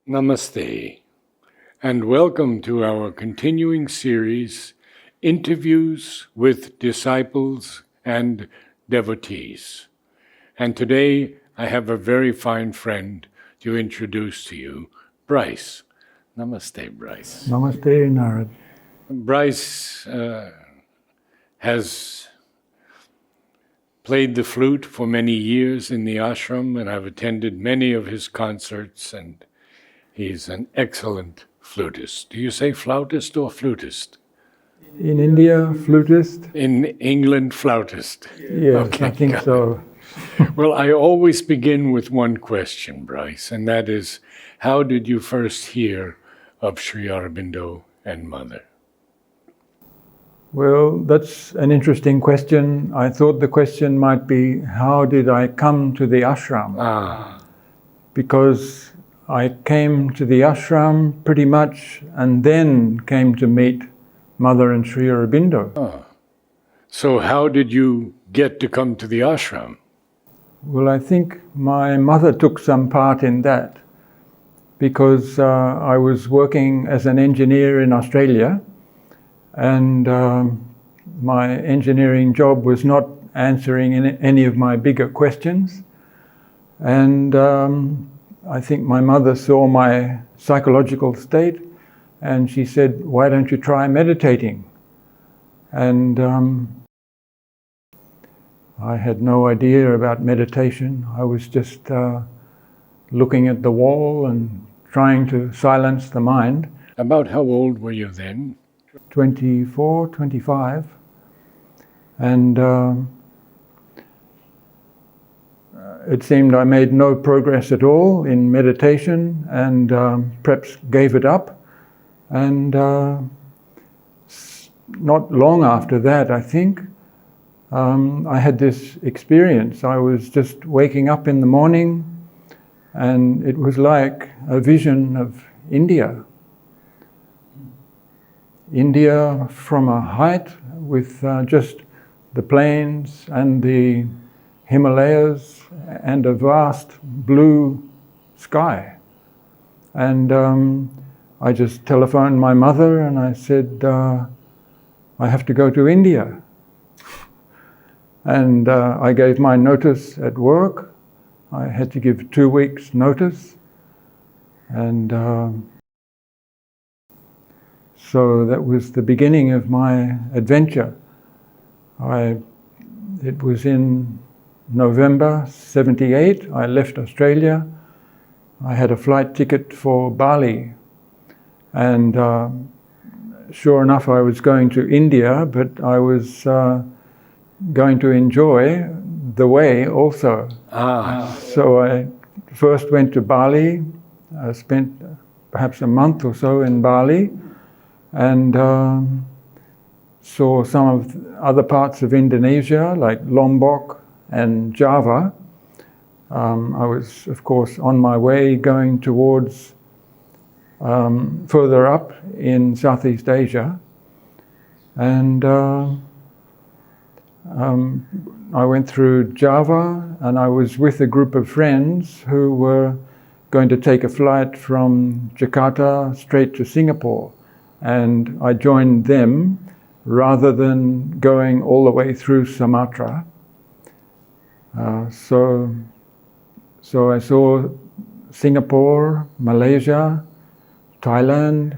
Namaste, and welcome to our continuing series, Interviews with Disciples and Devotees. And today I have a very fine friend to introduce to you, Bryce. Namaste, Bryce. Namaste, Narad. Bryce has played the flute for many years in the ashram, and I've attended many of his concerts, and he's an excellent flutist. Do you say flautist or flutist? In India, flutist? In England, flautist. Yes, Okay, I think so. Well, I always begin with one question, Bryce, and that is, how did you first hear of Sri Aurobindo and Mother? Well, that's an interesting question. I thought the question might be, how did I come to the ashram? Because I came to the ashram pretty much and then came to meet Mother and Sri Aurobindo. So how did you get to come to the ashram? Well, I think my mother took some part in that because I was working as an engineer in Australia, and my engineering job was not answering any of my bigger questions. And I think my mother saw my psychological state, and she said, "Why don't you try meditating?" And I had no idea about meditation. I was just looking at the wall and trying to silence the mind. About how old were you then? 24, 25. And it seemed I made no progress at all in meditation, and perhaps gave it up. And not long after that, I think, I had this experience. I was just waking up in the morning, and it was like a vision of India. India from a height, with just the plains and the Himalayas and a vast blue sky. And I just telephoned my mother and I said, I have to go to India. And I gave my notice at work. I had to give 2 weeks notice. And so that was the beginning of my adventure. It was in November 78. I left Australia. I had a flight ticket for Bali. And sure enough, I was going to India, but I was going to enjoy the way also. So I first went to Bali. I spent perhaps a month or so in Bali, and saw some of the other parts of Indonesia, like Lombok and Java. I was, of course, on my way going towards further up in Southeast Asia. And I went through Java, and I was with a group of friends who were going to take a flight from Jakarta straight to Singapore. And I joined them rather than going all the way through Sumatra. So I saw Singapore, Malaysia, Thailand,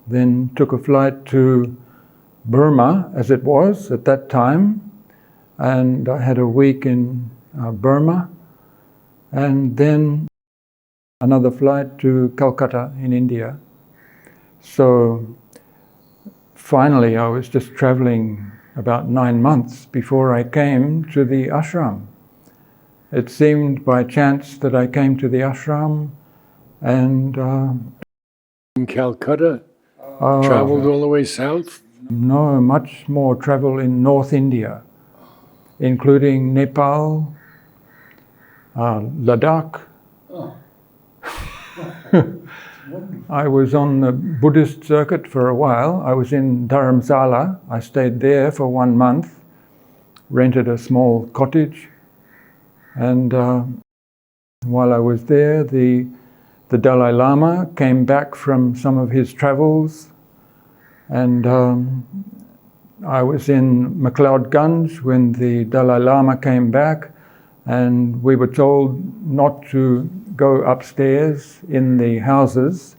then took a flight to Burma, as it was at that time, and I had a week in Burma, and then another flight to Calcutta in India. So finally I was just traveling about 9 months before I came to the ashram. It seemed by chance that I came to the ashram, and In Calcutta? Traveled all the way south? no, much more travel in North India, including Nepal, Ladakh. I was on the Buddhist circuit for a while. I was in Dharamsala. I stayed there for 1 month, rented a small cottage, and while I was there, the the Dalai Lama came back from some of his travels, and I was in MacLeod Gunj when the Dalai Lama came back, and we were told not to go upstairs in the houses.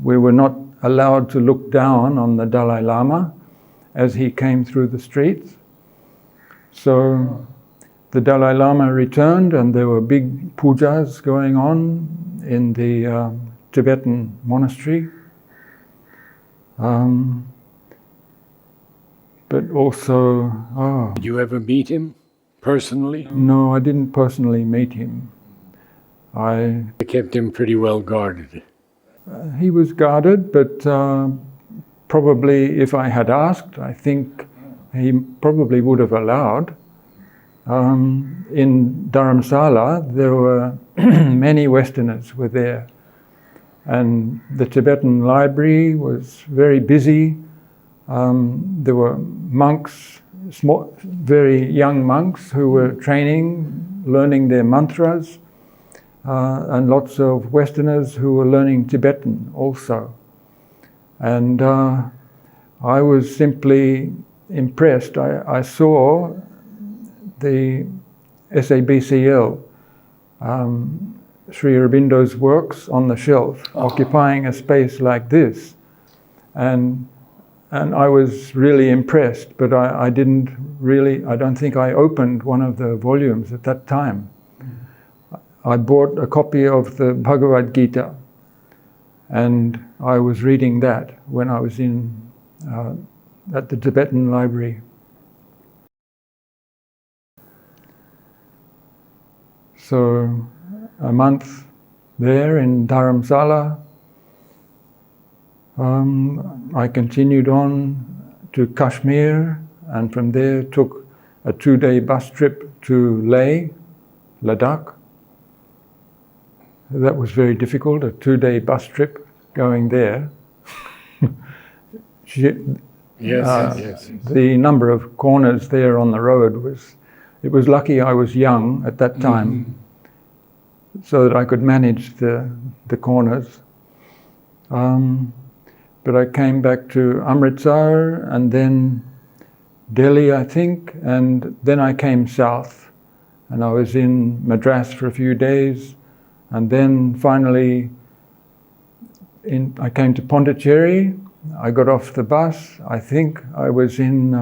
We were not allowed to look down on the Dalai Lama as he came through the streets. So the Dalai Lama returned, and there were big pujas going on in the Tibetan monastery. But also, Did you ever meet him personally? no, I didn't personally meet him. I kept him pretty well guarded. He was guarded, but probably if I had asked, I think he probably would have allowed. In Dharamsala, there were many Westerners were there, and the Tibetan library was very busy. There were monks, small, very young monks who were training, learning their mantras, and lots of Westerners who were learning Tibetan also. And I was simply impressed. I saw the SABCL, Sri Aurobindo's works on the shelf, occupying a space like this. And I was really impressed, but I don't think I opened one of the volumes at that time. I bought a copy of the Bhagavad Gita, and I was reading that when I was at the Tibetan library. So a month there in Dharamsala, I continued on to Kashmir, and from there took a 2-day bus trip to Leh, Ladakh. That was very difficult, a 2-day bus trip going there. Yes. The number of corners there on the road it was lucky I was young at that time, so that I could manage the corners. But I came back to Amritsar and then Delhi, I think, and then I came south, and I was in Madras for a few days, and then finally I came to Pondicherry. I got off the bus. I think I was in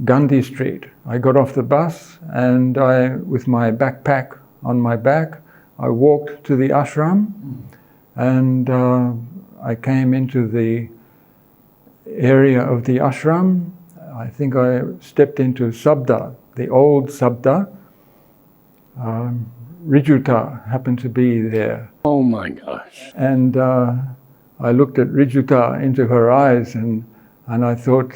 Gandhi Street. I got off the bus, and with my backpack on my back, I walked to the ashram, and I came into the area of the ashram. I think I stepped into Sabda, the old Sabda. Rijuta happened to be there. Oh my gosh. And I looked at Rijuta into her eyes, and I thought,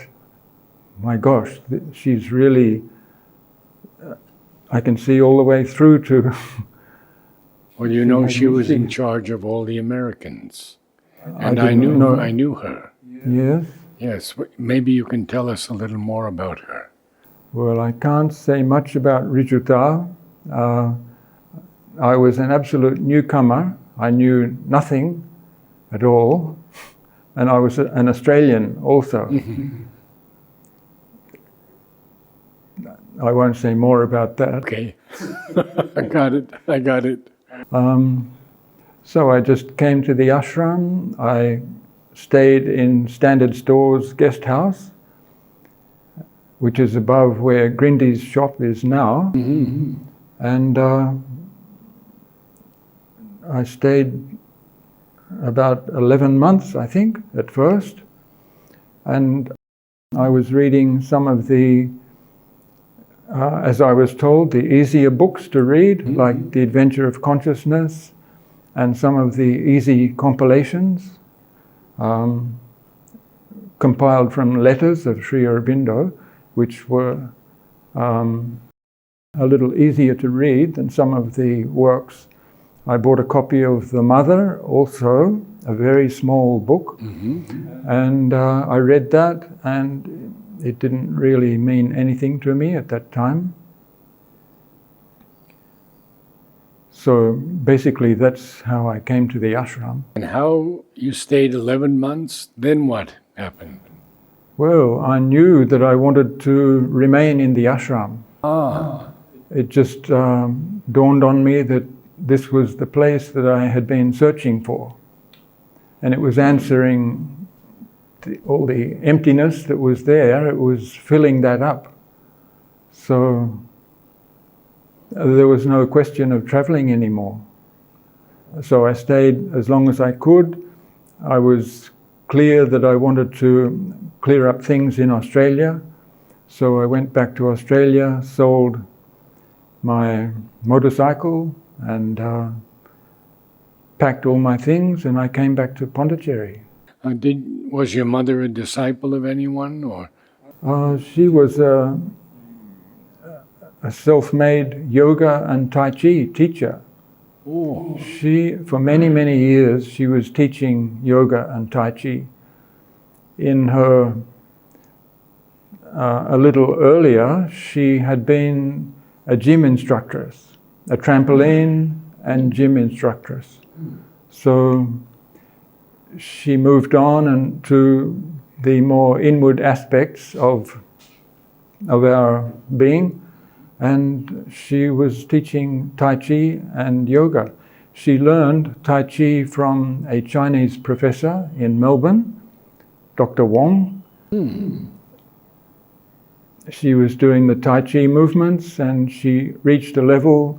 my gosh, she's really, I can see all the way through to... Well, you know, she was in charge of all the Americans. And I knew her. Yes? Yes, maybe you can tell us a little more about her. Well, I can't say much about Rijuta. I was an absolute newcomer. I knew nothing at all. And I was an Australian also. I won't say more about that. Okay. I got it. So I just came to the ashram. I stayed in Standard Store's guest house, which is above where Grindy's shop is now. And I stayed about 11 months, I think, at first. And I was reading some of the, as I was told, the easier books to read, like The Adventure of Consciousness, and some of the easy compilations compiled from letters of Sri Aurobindo, which were a little easier to read than some of the works. I bought a copy of The Mother, also a very small book, and I read that, and it didn't really mean anything to me at that time. So basically that's how I came to the ashram. And how you stayed 11 months, then what happened? Well, I knew that I wanted to remain in the ashram. It just dawned on me that this was the place that I had been searching for. And it was answering all the emptiness that was there. It was filling that up. So there was no question of traveling anymore. So I stayed as long as I could. I was clear that I wanted to clear up things in Australia. So I went back to Australia, sold my motorcycle and packed all my things, and I came back to Pondicherry. Was your mother a disciple of anyone, or? She was a self-made yoga and Tai Chi teacher. Oh. She, for many, many years, she was teaching yoga and Tai Chi. In her, a little earlier, she had been a gym instructress, a trampoline and gym instructress. So she moved on and to the more inward aspects of our being, and she was teaching Tai Chi and yoga. She learned Tai Chi from a Chinese professor in Melbourne, Dr. Wong. She was doing the Tai Chi movements, and she reached a level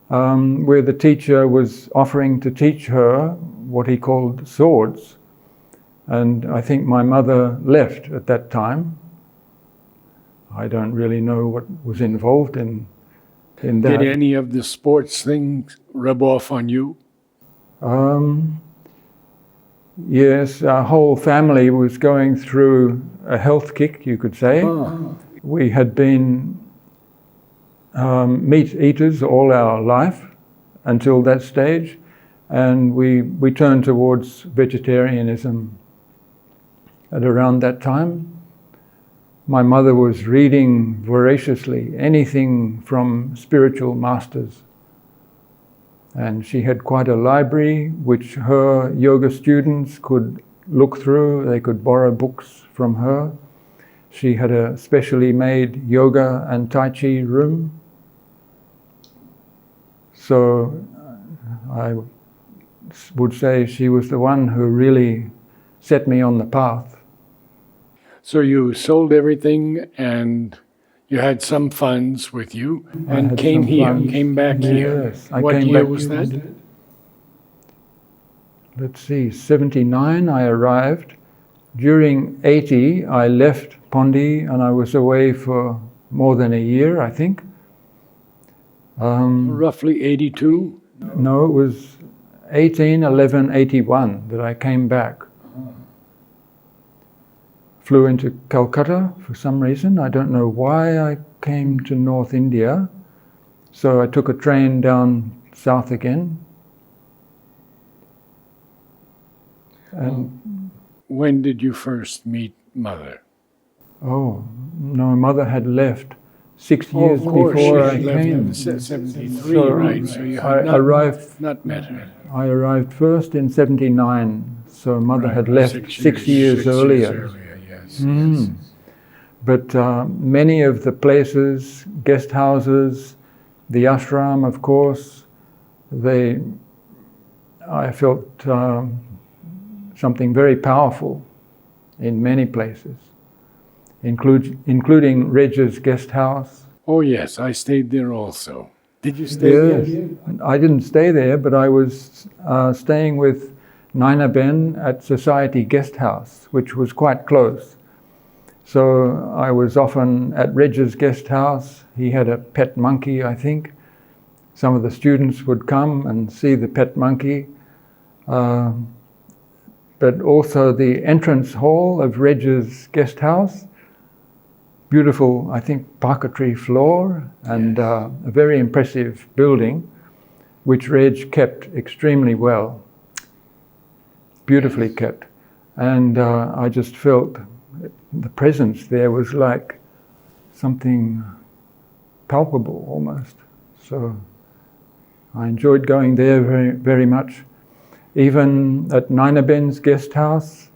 where the teacher was offering to teach her what he called swords. And I think my mother left at that time. I don't really know what was involved in that. Did any of the sports things rub off on you? Yes, our whole family was going through a health kick, you could say. We had been meat eaters all our life until that stage, and we turned towards vegetarianism at around that time. My mother was reading voraciously anything from spiritual masters, and she had quite a library which her yoga students could look through. They could borrow books from her. She had a specially made yoga and Tai Chi room. So I would say she was the one who really set me on the path. So you sold everything and you had some funds with you and came back here. Yes, What year was that? Let's see, 79 I arrived. During 80 I left Pondi and I was away for more than a year, I think. Roughly 82? No, it was 18, 11, 81 that I came back. Flew into Calcutta for some reason. I don't know why I came to North India. So I took a train down south again. And when did you first meet Mother? Oh, no, Mother had left 6 years before I came. 73, So right? So you I had arrived. not met her. I arrived first in 79. So Mother had left 6 years earlier. Yes, yes. But many of the places, guest houses, the ashram, of course, I felt something very powerful in many places, including Reg's guest house. Oh yes, I stayed there also. Did you stay there? I didn't stay there, but I was staying with Naina Ben at Society Guest House, which was quite close. So I was often at Reg's guest house. He had a pet monkey, I think. Some of the students would come and see the pet monkey. But also the entrance hall of Reg's guest house, beautiful, I think, parquetry floor, and a very impressive building, which Reg kept extremely well, beautifully kept. And I just felt the presence there was like something palpable almost. So I enjoyed going there very, very much. Even at Nainaben's guest house,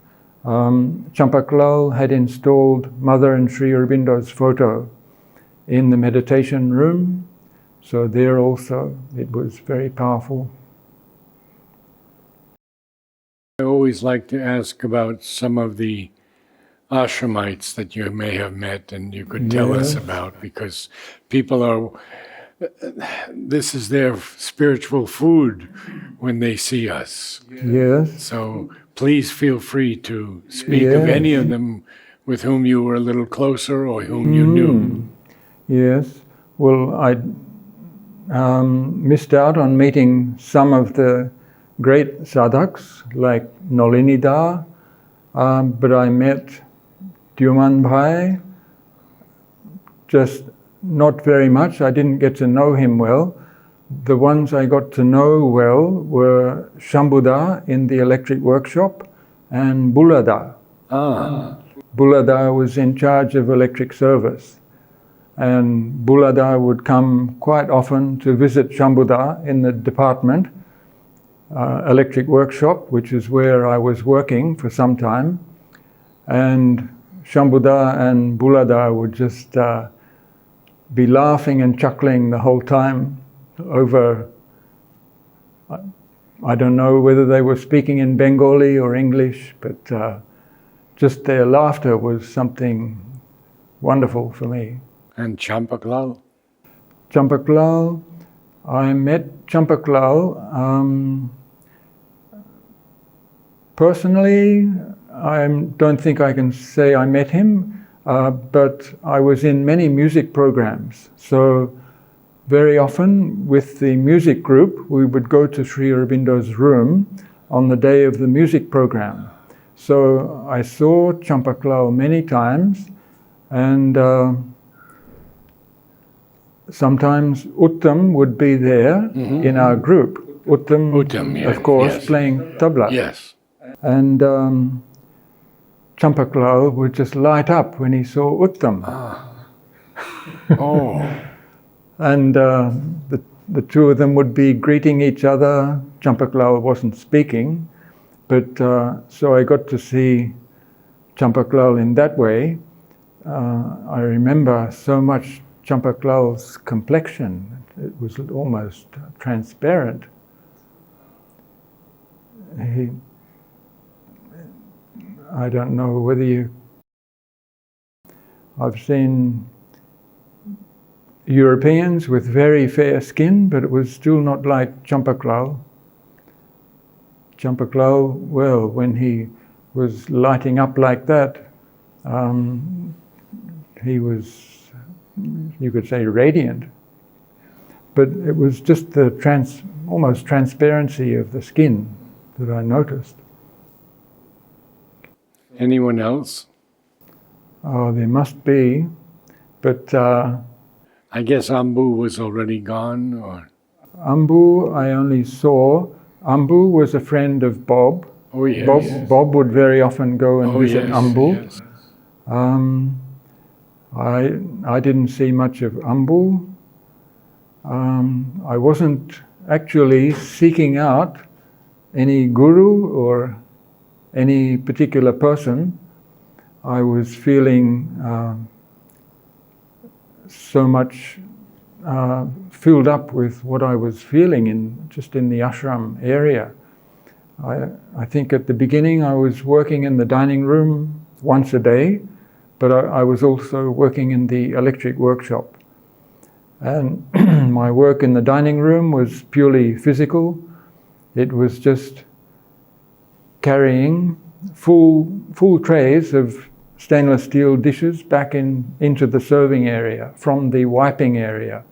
Champaklal had installed Mother and Sri Aurobindo's photo in the meditation room. So there also it was very powerful. I always like to ask about some of the ashramites that you may have met and you could tell us about, because people are, this is their spiritual food when they see us. Yes. So please feel free to speak of any of them with whom you were a little closer or whom you knew. Yes. Well, I missed out on meeting some of the great sadhaks like Nolinida, but I met Dyuman Bhai, just not very much. I didn't get to know him well. The ones I got to know well were Shambhuda in the electric workshop and Bulada. Bulada was in charge of electric service, and Bulada would come quite often to visit Shambhuda in the department, electric workshop, which is where I was working for some time. And Shambhuda and Bulada would just be laughing and chuckling the whole time over, I don't know whether they were speaking in Bengali or English, but just their laughter was something wonderful for me. And Champaklal? Champaklal, I met Champaklal personally. I don't think I can say I met him, but I was in many music programs. So very often with the music group, we would go to Sri Aurobindo's room on the day of the music program. So I saw Champaklal many times, and sometimes Uttam would be there in our group. Uttam, yeah, of course, yes. playing tabla. Yes. And Champaklal would just light up when he saw Uttam. Oh. And the two of them would be greeting each other. Champaklal wasn't speaking, but so I got to see Champaklal in that way. I remember so much Champaklal's complexion. It was almost transparent. I don't know whether I've seen Europeans with very fair skin, but it was still not like Champaklal. Champaklal, well, when he was lighting up like that, he was, you could say, radiant. But it was just the almost transparency of the skin that I noticed. Anyone else? Oh, there must be, but I guess Ambu was already gone, or? Ambu I only saw. Ambu was a friend of Bob. Oh, yes. Bob would very often go and visit Ambu. Yes. I didn't see much of Ambu. I wasn't actually seeking out any guru or any particular person. I was feeling so much filled up with what I was feeling just in the ashram area. I think at the beginning I was working in the dining room once a day, but I was also working in the electric workshop. And my work in the dining room was purely physical. It was just carrying full trays of stainless steel dishes back into the serving area from the wiping area.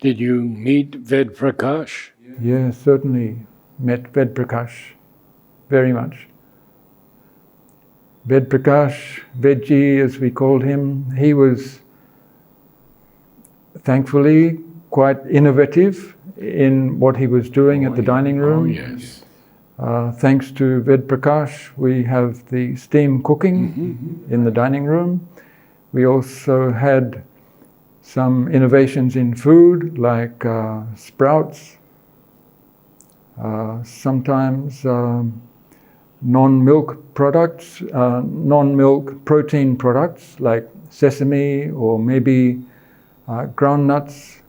Did you meet Ved Prakash? Yes, certainly met Ved Prakash very much. Ved Prakash, Vedji as we called him, he was thankfully quite innovative in what he was doing at the dining room. Oh, yes. Thanks to Ved Prakash, we have the steam cooking in the dining room. We also had some innovations in food like sprouts, sometimes non-milk products, non-milk protein products like sesame or maybe groundnuts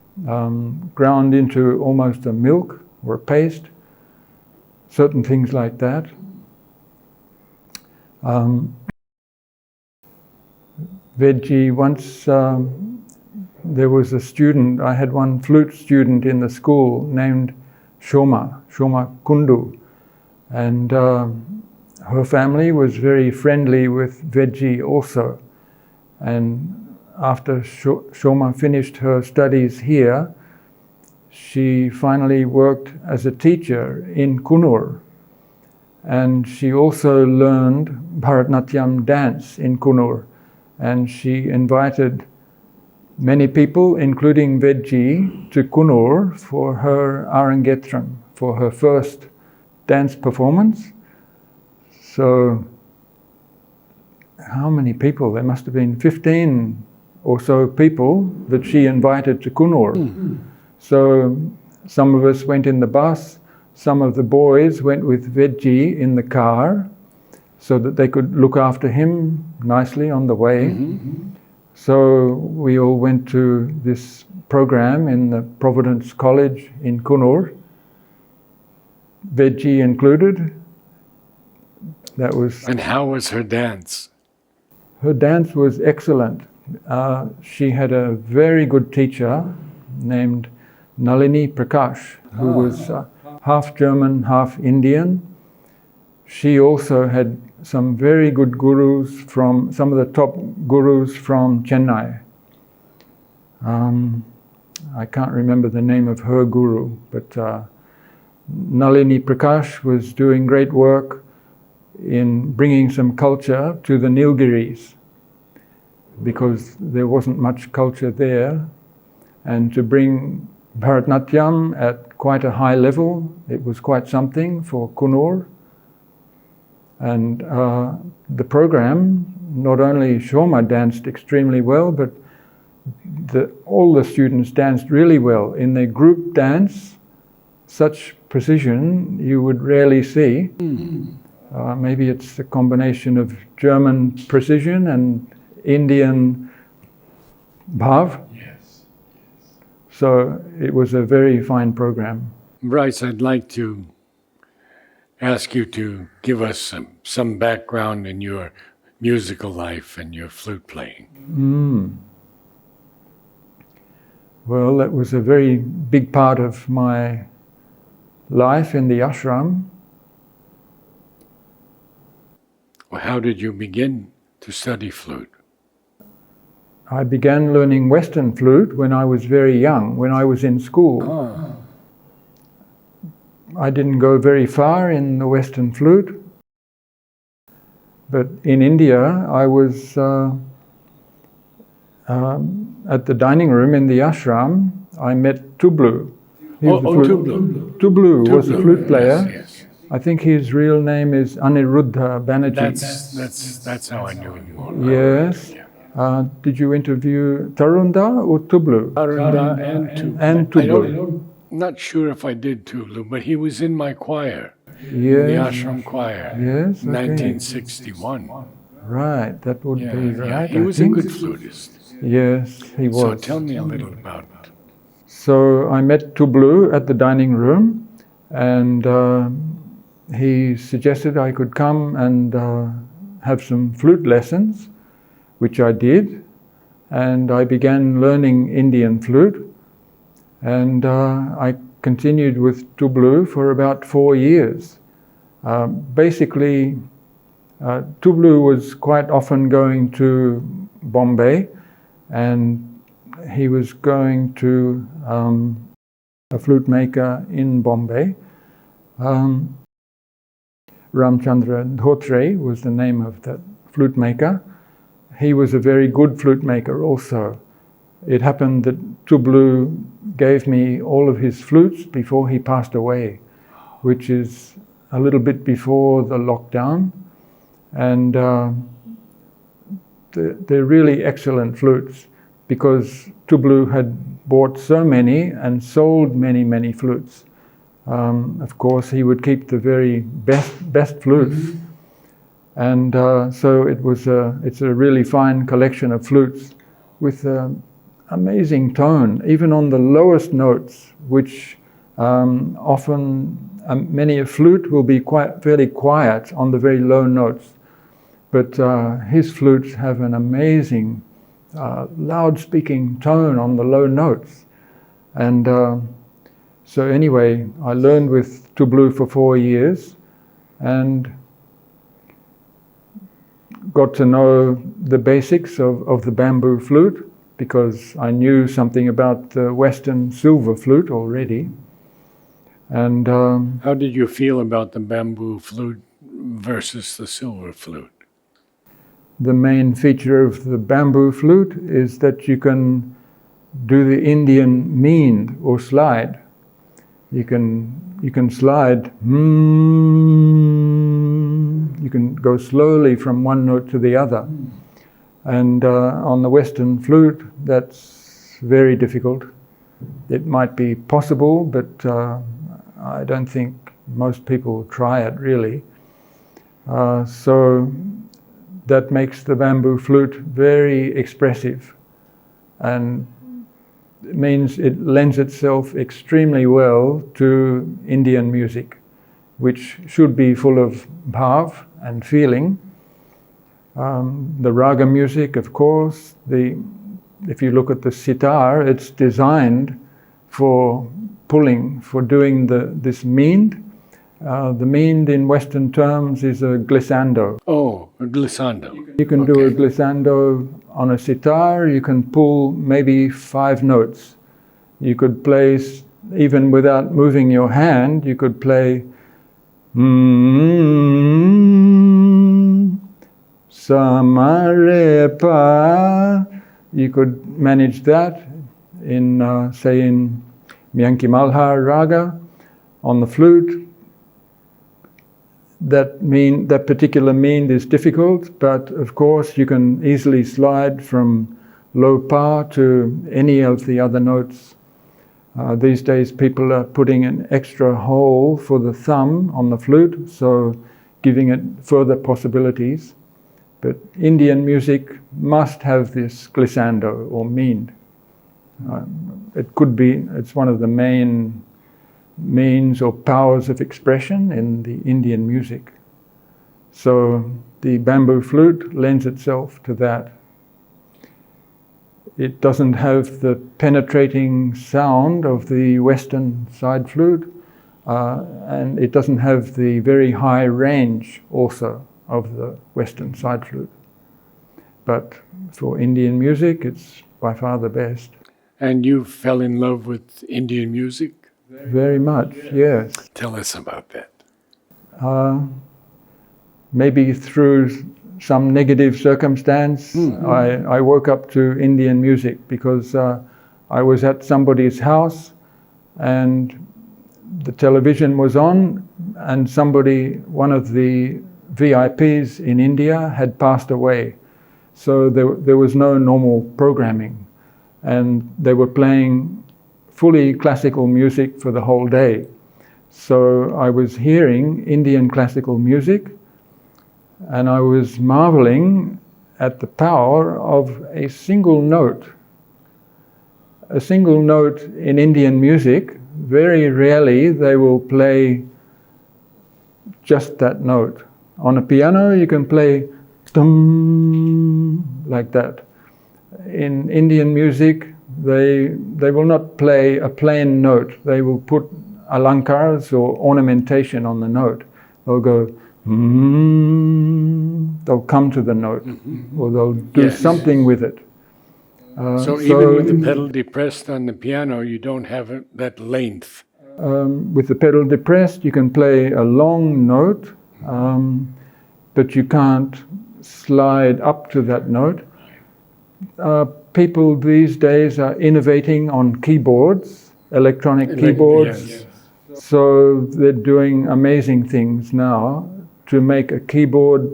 ground into almost a milk or a paste, certain things like that. Veggie, once there was a student, I had one flute student in the school named Shoma Kundu, and her family was very friendly with Veggie also. And after Shoma finished her studies here, she finally worked as a teacher in Kunur. And she also learned Bharatanatyam dance in Kunur. And she invited many people, including Veggie, to Kunur for her Arangetram, for her first dance performance. So, how many people? There must have been 15 or so people that she invited to Kunur. So, some of us went in the bus, some of the boys went with Veggie in the car so that they could look after him nicely on the way. So we all went to this program in the Providence College in Kunur, Veggie included. That was. And how was her dance? Her dance was excellent. She had a very good teacher named Nalini Prakash, who was half German, half Indian. She also had some very good gurus from, some of the top gurus from Chennai. I can't remember the name of her guru, but Nalini Prakash was doing great work in bringing some culture to the Nilgiris, because there wasn't much culture there, and to bring Bharatanatyam at quite a high level, it was quite something for Kunur. And the program, not only Shoma danced extremely well, but all the students danced really well. In their group dance, such precision you would rarely see. Maybe it's a combination of German precision and Indian bhav. Yes. So it was a very fine program. Bryce, I'd like to ask you to give us some background in your musical life and your flute playing. Well, that was a very big part of my life in the ashram. Well, how did you begin to study flute? I began learning Western flute when I was very young, when I was in school. I didn't go very far in the Western flute, but in India I was at the dining room in the ashram. I met Tublu. Tublu. Tublu was a flute player. Yes. I think his real name is Aniruddha Banerjee. That's how I knew him more. Yes. Yeah. Did you interview Tarunda or Tublu? Tarunda and Tublu. And Tublu. Not sure if I did Tublu, but he was in my choir, Yes. the ashram choir, Yes, okay. 1961. Right, that would be right. Yeah, he I was a think. good flutist. Yes, he was. So tell me a little about it. So I met Tublu at the dining room, and he suggested I could come and have some flute lessons, which I did, and I began learning Indian flute, and I continued with Tublu for about 4 years. Basically, Tublu was quite often going to Bombay, and he was going to a flute maker in Bombay. Ramchandra Dhotre was the name of that flute maker. He was a very good flute maker also. It happened that Tublu gave me all of his flutes before he passed away, which is a little bit before the lockdown. And they're really excellent flutes. because Tublu had bought so many and sold many, many flutes. Of course, he would keep the very best flutes. And so it's a really fine collection of flutes with amazing tone, even on the lowest notes, which often many a flute will be fairly quiet on the very low notes. But his flutes have an amazing loud-speaking tone on the low notes. And so anyway, I learned with Tublu for 4 years and got to know the basics of the bamboo flute, because I knew something about the Western silver flute already. And how did you feel about the bamboo flute versus the silver flute? The main feature of the bamboo flute is that you can do the Indian mean or slide. You can slide. You can go slowly from one note to the other. And on the Western flute, that's very difficult. It might be possible, but I don't think most people try it really. So that makes the bamboo flute very expressive, and it means it lends itself extremely well to Indian music, which should be full of bhav and feeling. The raga music, of course, if you look at the sitar, it's designed for pulling, for doing this meend. The meend in Western terms is a glissando. Oh, a glissando. You can do a glissando on a sitar. You can pull maybe 5 notes. You could play, even without moving your hand, you could play Samarepa. You could manage that in, say, in Myanki Malhar raga on the flute. That particular mean is difficult, but of course you can easily slide from low pa to any of the other notes. These days people are putting an extra hole for the thumb on the flute, so giving it further possibilities. But Indian music must have this glissando or mean. It's one of the main means or powers of expression in the Indian music. So the bamboo flute lends itself to that. It doesn't have the penetrating sound of the Western side flute, and it doesn't have the very high range also of the Western side flute. But for Indian music, it's by far the best. And you fell in love with Indian music? Very much, yes. Tell us about that. Maybe through some negative circumstance, I woke up to Indian music because I was at somebody's house and the television was on, and one of the VIPs in India had passed away. So there was no normal programming, and they were playing fully classical music for the whole day. So I was hearing Indian classical music, and I was marveling at the power of a single note. A single note in Indian music, very rarely they will play just that note. On a piano you can play dum like that. In Indian music they will not play a plain note. They will put alankars or ornamentation on the note. They'll go they'll come to the note, or they'll do something with it. So even with the pedal depressed on the piano, you don't have that length. With the pedal depressed, you can play a long note, but you can't slide up to that note. People these days are innovating on keyboards, electronic keyboards. Yes. So they're doing amazing things now to make a keyboard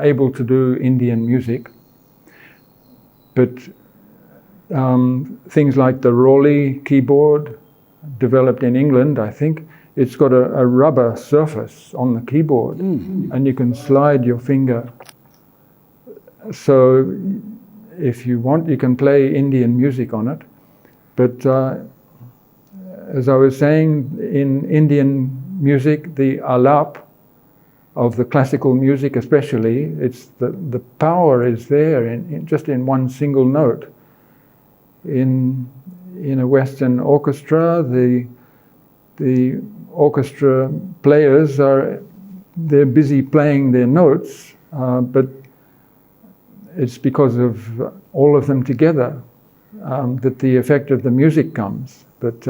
able to do Indian music. But things like the Raleigh keyboard, developed in England, I think. It's got a rubber surface on the keyboard, and you can slide your finger. So if you want, you can play Indian music on it. But as I was saying, in Indian music, the alap of the classical music especially, it's the power is there just in one single note. In a Western orchestra, the orchestra players they're busy playing their notes, but it's because of all of them together that the effect of the music comes. But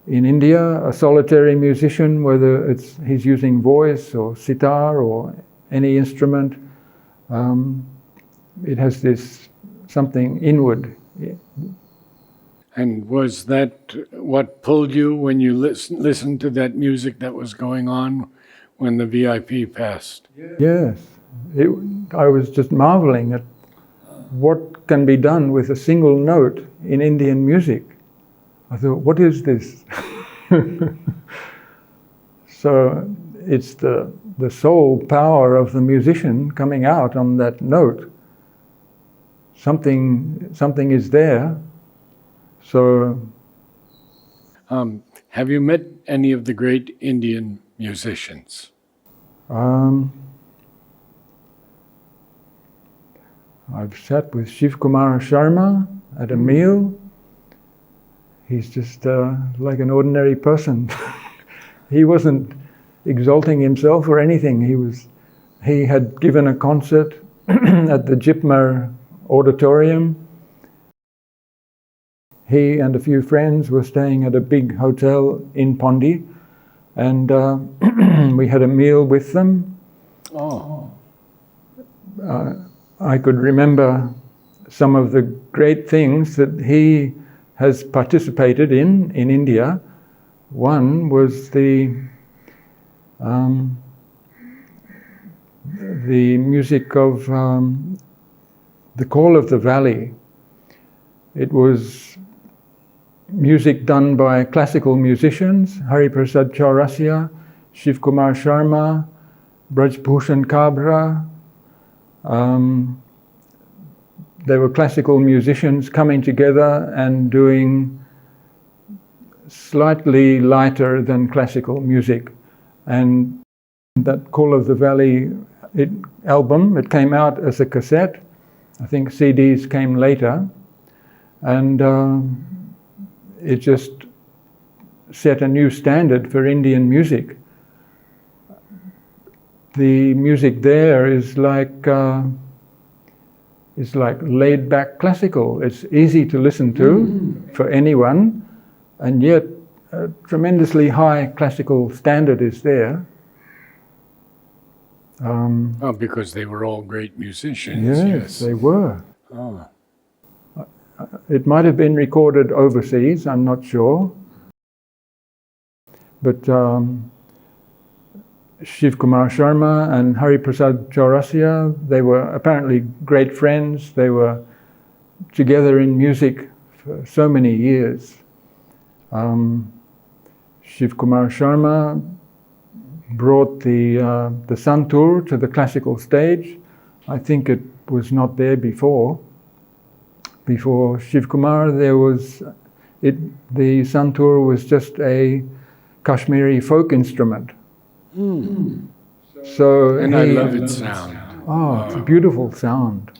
in India, a solitary musician, whether he's using voice or sitar or any instrument, it has this something inward. And was that what pulled you when you listened to that music that was going on when the VIP passed? Yes. I was just marveling at what can be done with a single note in Indian music. I thought, what is this? So it's the soul power of the musician coming out on that note. Something is there. So, have you met any of the great Indian musicians? I've sat with Shiv Kumar Sharma at a meal. He's just like an ordinary person. He wasn't exalting himself or anything. He had given a concert at the Jipmer auditorium. He and a few friends were staying at a big hotel in Pondi, and we had a meal with them. Oh. I could remember some of the great things that he has participated in India. One was the music of the Call of the Valley. It was music done by classical musicians, Hari Prasad Chaurasia, Shiv Kumar Sharma, Braj Bhushan Kabra. They were classical musicians coming together and doing slightly lighter than classical music. And that Call of the Valley album, it came out as a cassette. I think CDs came later. And it just set a new standard for Indian music. The music there is like laid-back classical. It's easy to listen to for anyone, and yet a tremendously high classical standard is there. Because they were all great musicians. Yes, they were. Oh. It might have been recorded overseas, I'm not sure. But Shiv Kumar Sharma and Hari Prasad Chaurasia, they were apparently great friends. They were together in music for so many years. Shiv Kumar Sharma brought the santur to the classical stage. I think it was not there before. Before Shiv Kumar, the santur was just a Kashmiri folk instrument. So and I love its sound. Oh, it's a beautiful sound.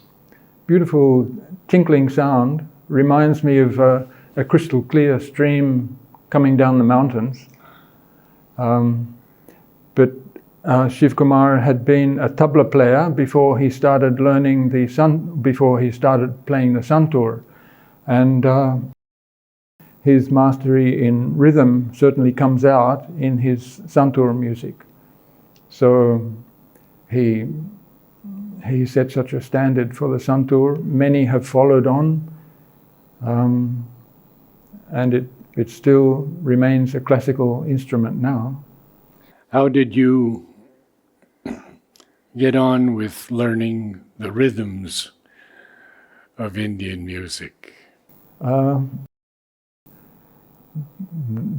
Beautiful tinkling sound. Reminds me of a crystal clear stream coming down the mountains. But Shiv Kumar had been a tabla player before he started playing the santur, and his mastery in rhythm certainly comes out in his santur music. So he set such a standard for the santur. Many have followed on, and it still remains a classical instrument now. How did you get on with learning the rhythms of Indian music? Uh,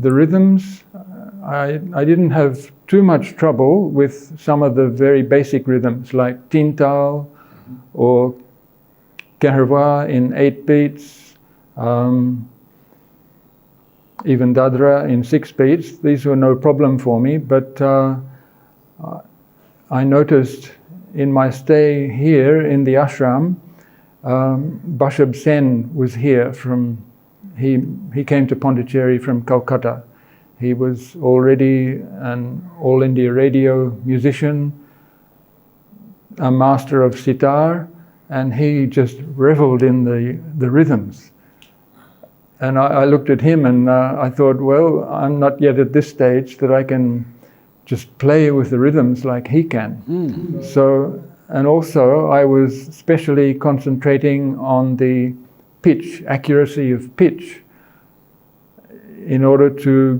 the rhythms, I didn't have too much trouble with some of the very basic rhythms like Tintal or Kahwa in 8 beats, even Dadra in 6 beats. These were no problem for me, but I noticed in my stay here in the ashram, Bashab Sen was here he came to Pondicherry from Calcutta. He was already an All India Radio musician, a master of sitar, and he just reveled in the rhythms. And I looked at him and I thought, well, I'm not yet at this stage that I can just play with the rhythms like he can. So, and also I was specially concentrating on the pitch, accuracy of pitch, in order to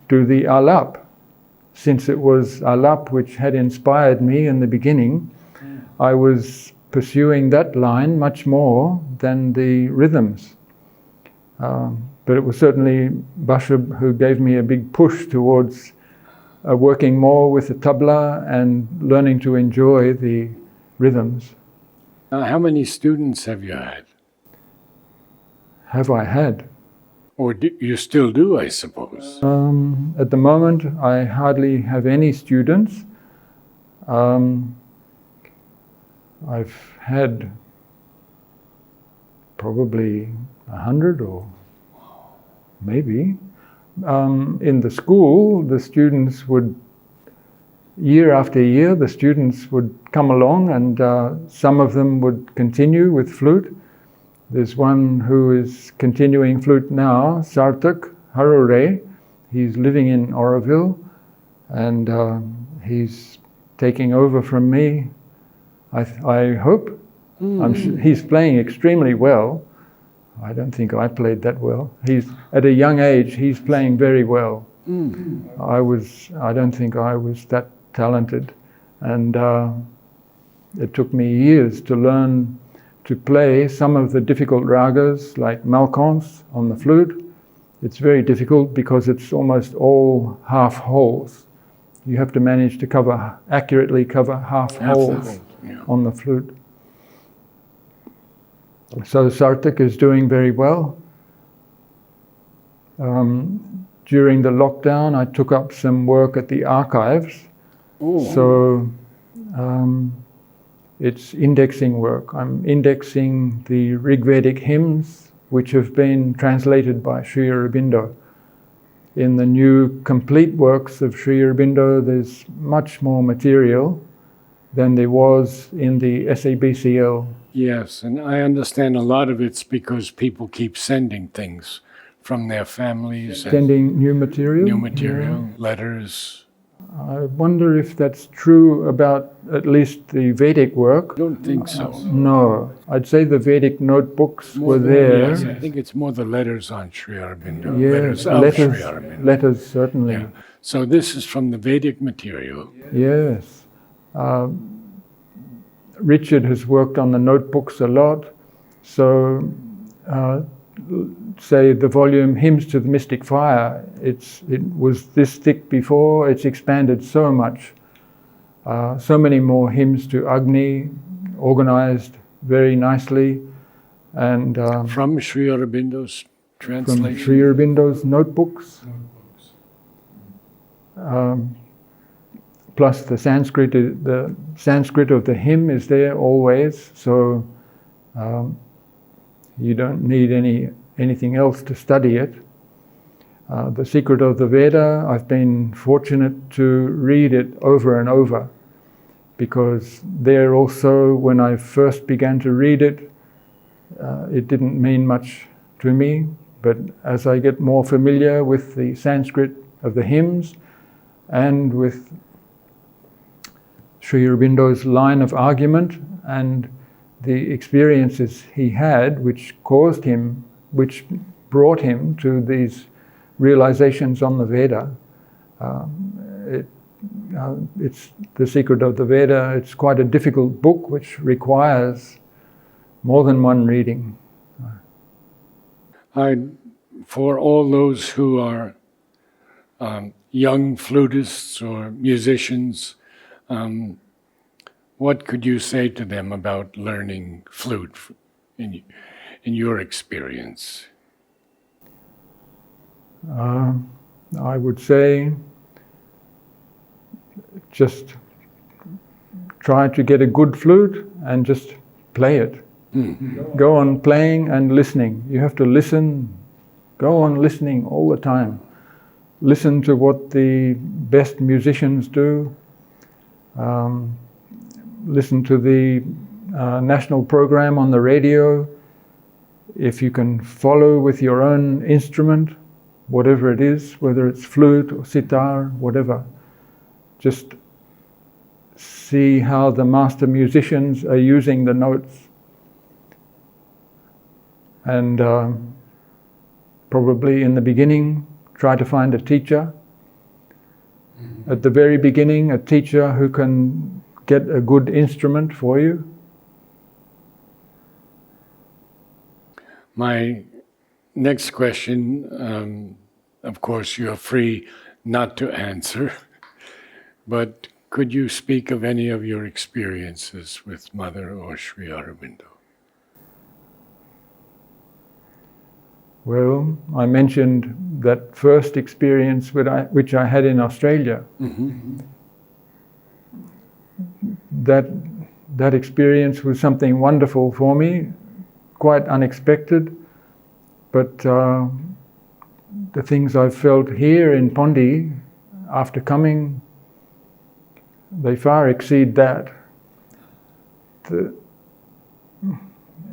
do the alap. Since it was alap which had inspired me in the beginning, I was pursuing that line much more than the rhythms. But it was certainly Bashab who gave me a big push towards working more with the tabla and learning to enjoy the rhythms. How many students have you had? Have I had? Or you still do, I suppose? At the moment, I hardly have any students. I've had probably 100 or maybe. In the school, the students would, year after year, the students would come along and some of them would continue with flute. There's one who is continuing flute now, Sarthak Harore. He's living in Oroville and he's taking over from me, I hope. He's playing extremely well. I don't think I played that well. He's at a young age, he's playing very well. I don't think I was that talented, and it took me years to learn to play some of the difficult ragas like Malkons on the flute. It's very difficult because it's almost all half holes. You have to manage to accurately cover half holes on the flute. So Sarthak is doing very well. During the lockdown, I took up some work at the archives. So it's indexing work. I'm indexing the Rigvedic hymns, which have been translated by Sri Aurobindo. In the new complete works of Sri Aurobindo, there's much more material than there was in the SABCL. Yes, and I understand a lot of it's because people keep sending things from their families. Sending new material? New material, letters. I wonder if that's true about at least the Vedic work. I don't think so. No, I'd say the Vedic notebooks were there. Yes, I think it's more the letters on Sri Aurobindo. Yes, Sri Aurobindo. letters certainly. Yeah. So this is from the Vedic material. Yes. Richard has worked on the notebooks a lot. So, say the volume Hymns to the Mystic Fire, it was this thick before, it's expanded so much. So many more hymns to Agni, organized very nicely. And from Sri Aurobindo's translation? From Sri Aurobindo's notebooks. Plus the Sanskrit of the hymn is there always, so you don't need anything else to study it. The Secret of the Veda, I've been fortunate to read it over and over, because there also, when I first began to read it, it didn't mean much to me, but as I get more familiar with the Sanskrit of the hymns and with Sri Aurobindo's line of argument and the experiences he had, which brought him to these realizations on the Veda. It's the Secret of the Veda. It's quite a difficult book which requires more than one reading. For all those who are young flutists or musicians, what could you say to them about learning flute in your experience? I would say just try to get a good flute and just play it. Go on playing and listening. You have to listen. Go on listening all the time. Listen to what the best musicians do. Listen to the national program on the radio. If you can follow with your own instrument, whatever it is, whether it's flute or sitar, whatever, just see how the master musicians are using the notes. And probably in the beginning, try to find a teacher. At the very beginning, a teacher who can get a good instrument for you. My next question, of course, you're free not to answer, but could you speak of any of your experiences with Mother or Sri Aurobindo? Well, I mentioned that first experience which I had in Australia. Mm-hmm. That experience was something wonderful for me, quite unexpected, but the things I've felt here in Pondi after coming, they far exceed that.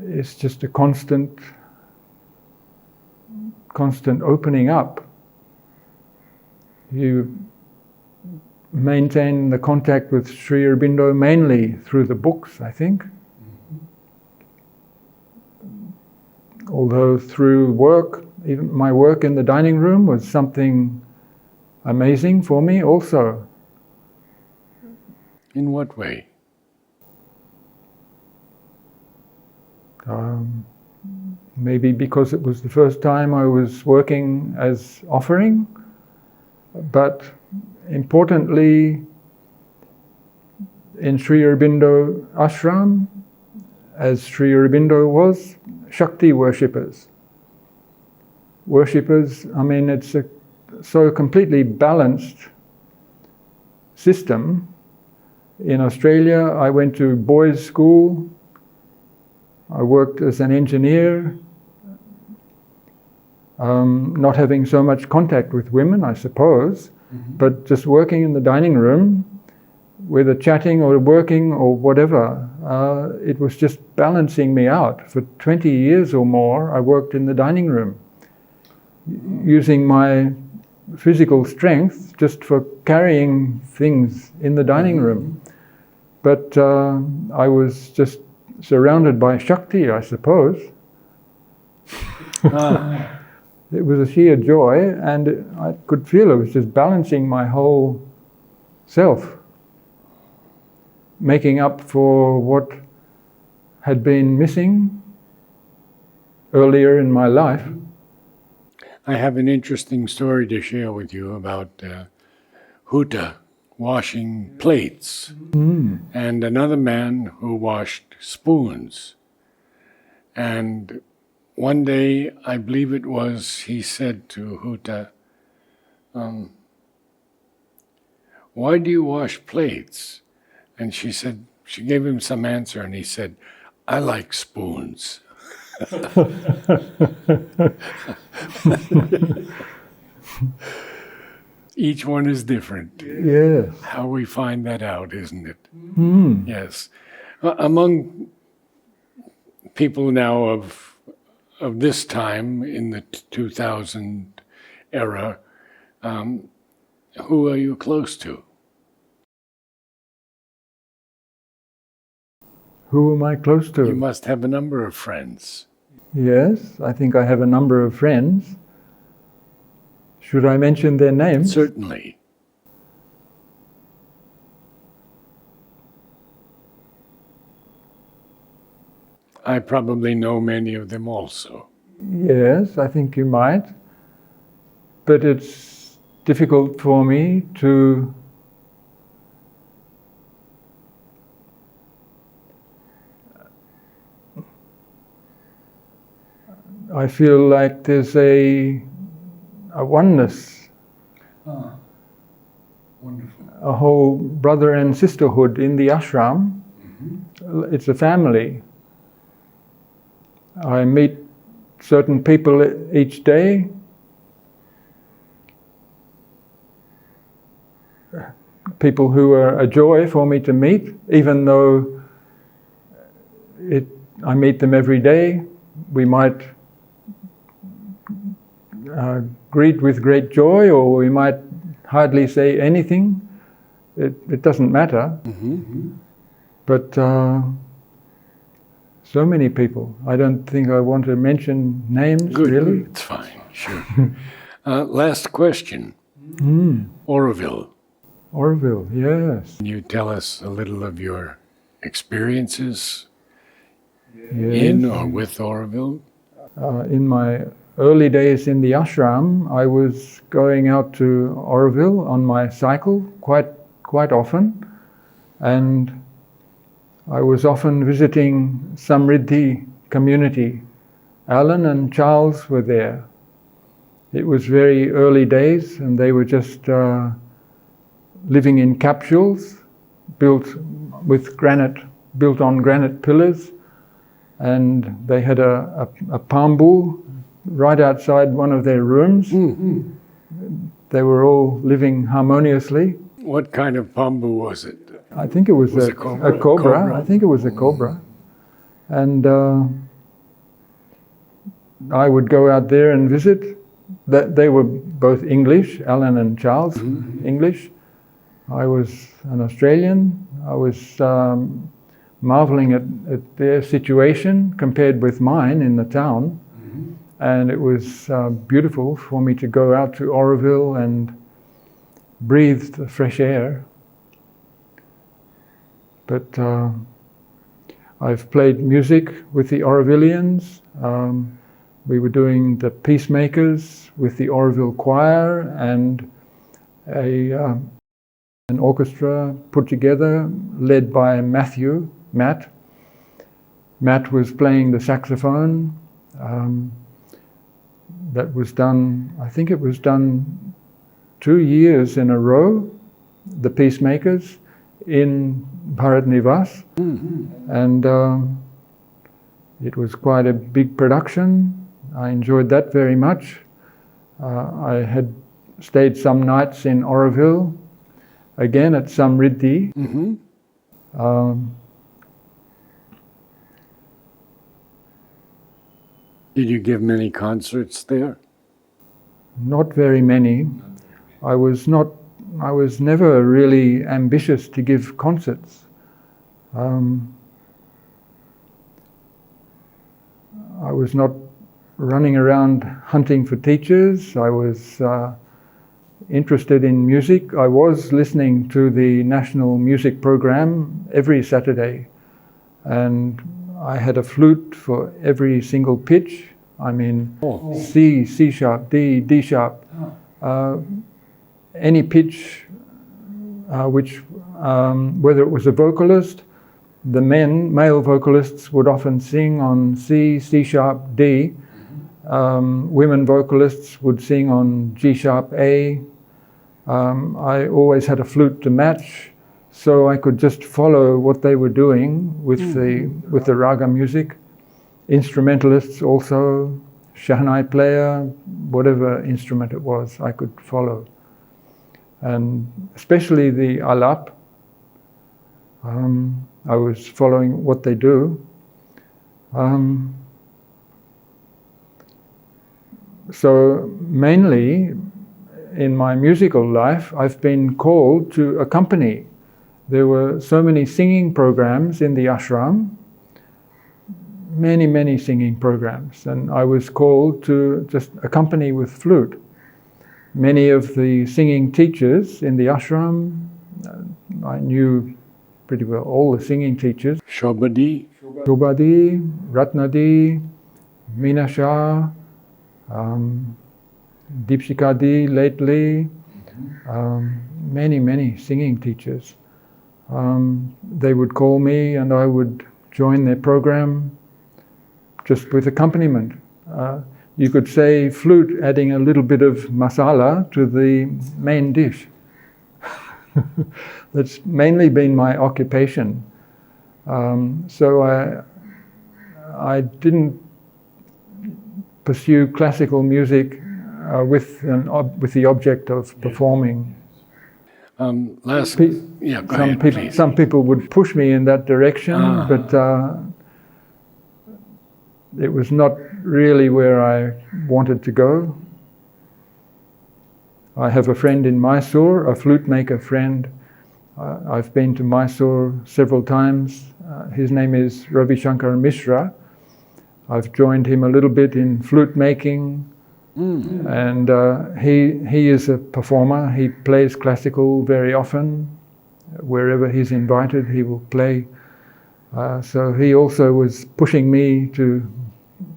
It's just a constant opening up. You maintain the contact with Sri Aurobindo mainly through the books, I think. Although through work, even my work in the dining room was something amazing for me also. In what way? Maybe because it was the first time I was working as offering, but importantly, in Sri Aurobindo ashram, as Sri Aurobindo was, Shakti worshippers. Worshippers, I mean, it's a so completely balanced system. In Australia, I went to boys' school. I worked as an engineer, not having so much contact with women, I suppose, but just working in the dining room, whether chatting or working or whatever, it was just balancing me out. For 20 years or more, I worked in the dining room, using my physical strength just for carrying things in the dining room. But I was just surrounded by Shakti, I suppose. It was a sheer joy, and I could feel it was just balancing my whole self, making up for what had been missing earlier in my life. I have an interesting story to share with you about Huta washing plates and another man who washed spoons. And one day, I believe it was, he said to Huta, why do you wash plates? And she gave him some answer, and he said, I like spoons. Each one is different. Yes. How we find that out, isn't it? Yes. Among people now of this time, in the 2000 era, who are you close to? Who am I close to? You must have a number of friends. Yes, I think I have a number of friends. Should I mention their names? Certainly. I probably know many of them also. Yes, I think you might. But it's difficult for me to I feel like there's a oneness, Wonderful. a whole brother and sisterhood in the ashram. It's a family. I meet certain people each day. People who are a joy for me to meet, even though I meet them every day. We might greet with great joy, or we might hardly say anything. It doesn't matter. But so many people. I don't think I want to mention names. Good. Really. It's fine. Sure. Last question. Oroville. Oroville, yes. Can you tell us a little of your experiences Yes. in or with Oroville? In my early days in the ashram, I was going out to Oroville on my cycle quite often, and I was often visiting Samriddhi community. Alan and Charles were there. It was very early days, and they were just living in capsules built on granite pillars, and they had a pambu right outside one of their rooms. They were all living harmoniously. What kind of pambu was it? I think it was a cobra? cobra. I think it was a cobra. And I would go out there and visit. They were both English, Alan and Charles, English. I was an Australian. I was marveling at their situation compared with mine in the town. And it was beautiful for me to go out to Oroville and breathe the fresh air. But I've played music with the Orovillians. We were doing the Peacemakers with the Oroville Choir, and an orchestra put together, led by Matt. Matt was playing the saxophone. That was done, I think it was done 2 years in a row, the Peacemakers, in Bharat Nivas. And it was quite a big production. I enjoyed that very much. I had stayed some nights in Oroville, again at Samriddhi. Did you give many concerts there? Not very many. I was never really ambitious to give concerts. I was not running around hunting for teachers. I was interested in music. I was listening to the national music program every Saturday, and I had a flute for every single pitch. I mean, C, C sharp, D, D sharp. Any pitch whether it was a vocalist, the male vocalists would often sing on C, C sharp, D. Women vocalists would sing on G sharp, A. I always had a flute to match, so I could just follow what they were doing with the raga music. Instrumentalists also, shahnai player, whatever instrument it was, I could follow. And especially the alap, I was following what they do. So mainly in my musical life, I've been called to accompany. There were so many singing programs in the ashram, many singing programs, and I was called to just accompany with flute. Many of the singing teachers in the ashram, I knew pretty well all the singing teachers. Shobadi? Shobadi, Ratnadi, Meena Shah, Deepshika Di lately, many singing teachers. They would call me and I would join their program just with accompaniment. You could say flute adding a little bit of masala to the main dish. That's mainly been my occupation. So I didn't pursue classical music with the object of performing. Go ahead, please. Some people would push me in that direction, but it was not really where I wanted to go. I have a friend in Mysore, a flute maker friend. I've been to Mysore several times. His name is Ravi Shankar Mishra. I've joined him a little bit in flute making, and he is a performer. He plays classical very often. Wherever he's invited, he will play. So he also was pushing me to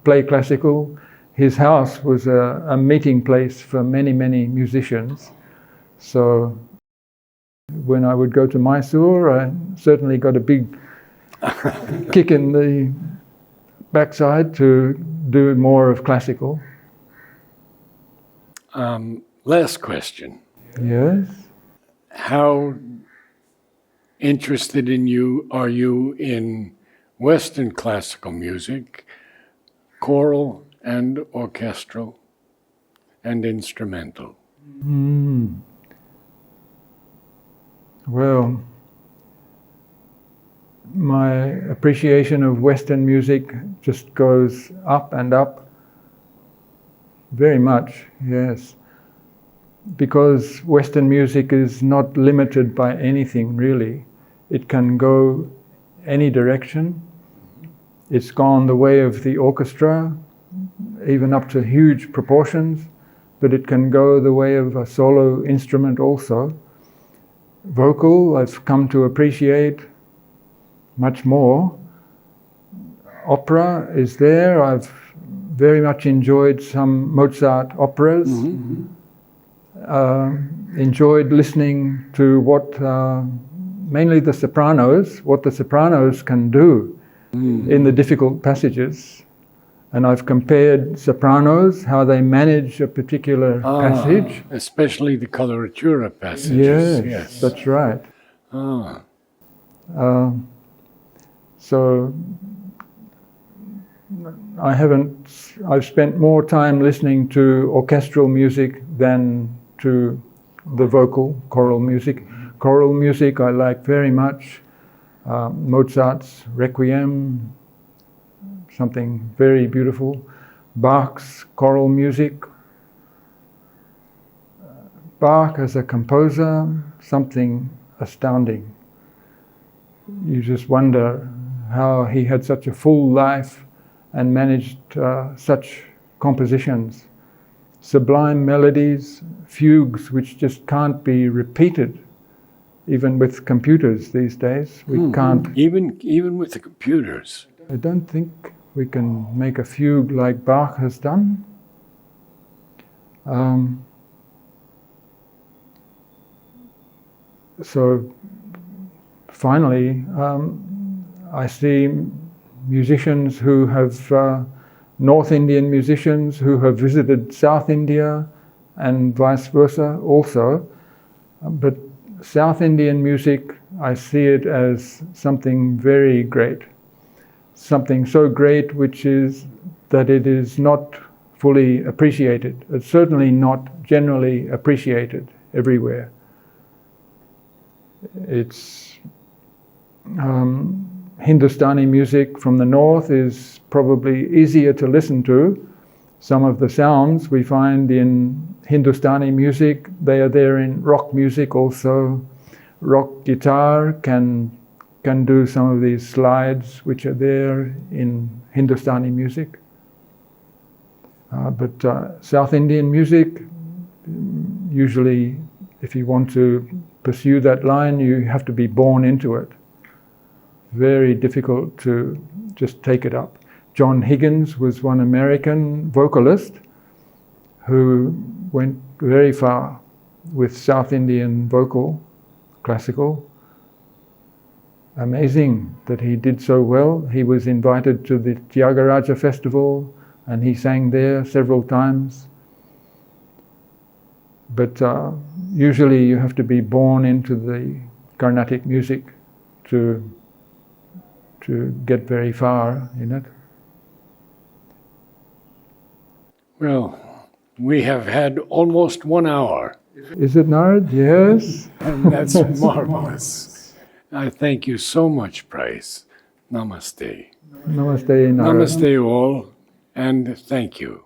play classical. His house was a meeting place for many musicians. So when I would go to Mysore, I certainly got a big kick in the backside to do more of classical. Last question. Yes. How interested are you in Western classical music, choral and orchestral and instrumental? Well, my appreciation of Western music just goes up and up very much, yes. Because Western music is not limited by anything, really. It can go any direction. It's gone the way of the orchestra, even up to huge proportions, but it can go the way of a solo instrument also. Vocal, I've come to appreciate much more. Opera is there. I've very much enjoyed some Mozart operas. Enjoyed listening to what, mainly the sopranos, what the sopranos can do in the difficult passages. And I've compared sopranos, how they manage a particular passage. Especially the coloratura passages. Yes, that's right. So I've spent more time listening to orchestral music than to the vocal, choral music. Choral music I like very much. Mozart's Requiem, something very beautiful. Bach's choral music. Bach as a composer, something astounding. You just wonder how he had such a full life and managed such compositions. Sublime melodies, fugues which just can't be repeated, even with computers these days. We can't. Even with the computers. I don't think we can make a fugue like Bach has done. So finally, I see musicians who have, North Indian musicians who have visited South India and vice versa also. But South Indian music, I see it as something very great. Something so great which is that it is not fully appreciated. It's certainly not generally appreciated everywhere. It's Hindustani music from the north is probably easier to listen to. Some of the sounds we find in Hindustani music, they are there in rock music also. Rock guitar can do some of these slides which are there in Hindustani music. But South Indian music, usually if you want to pursue that line, you have to be born into it. Very difficult to just take it up. John Higgins was one American vocalist who went very far with South Indian vocal, classical. Amazing that he did so well. He was invited to the Tyagaraja festival and he sang there several times. But usually you have to be born into the Carnatic music to get very far in it. Well, we have had almost 1 hour. Is it, Narad? Yes. And that's marvelous. I thank you so much, Bryce. Namaste. Namaste, Narad. Namaste all, and thank you.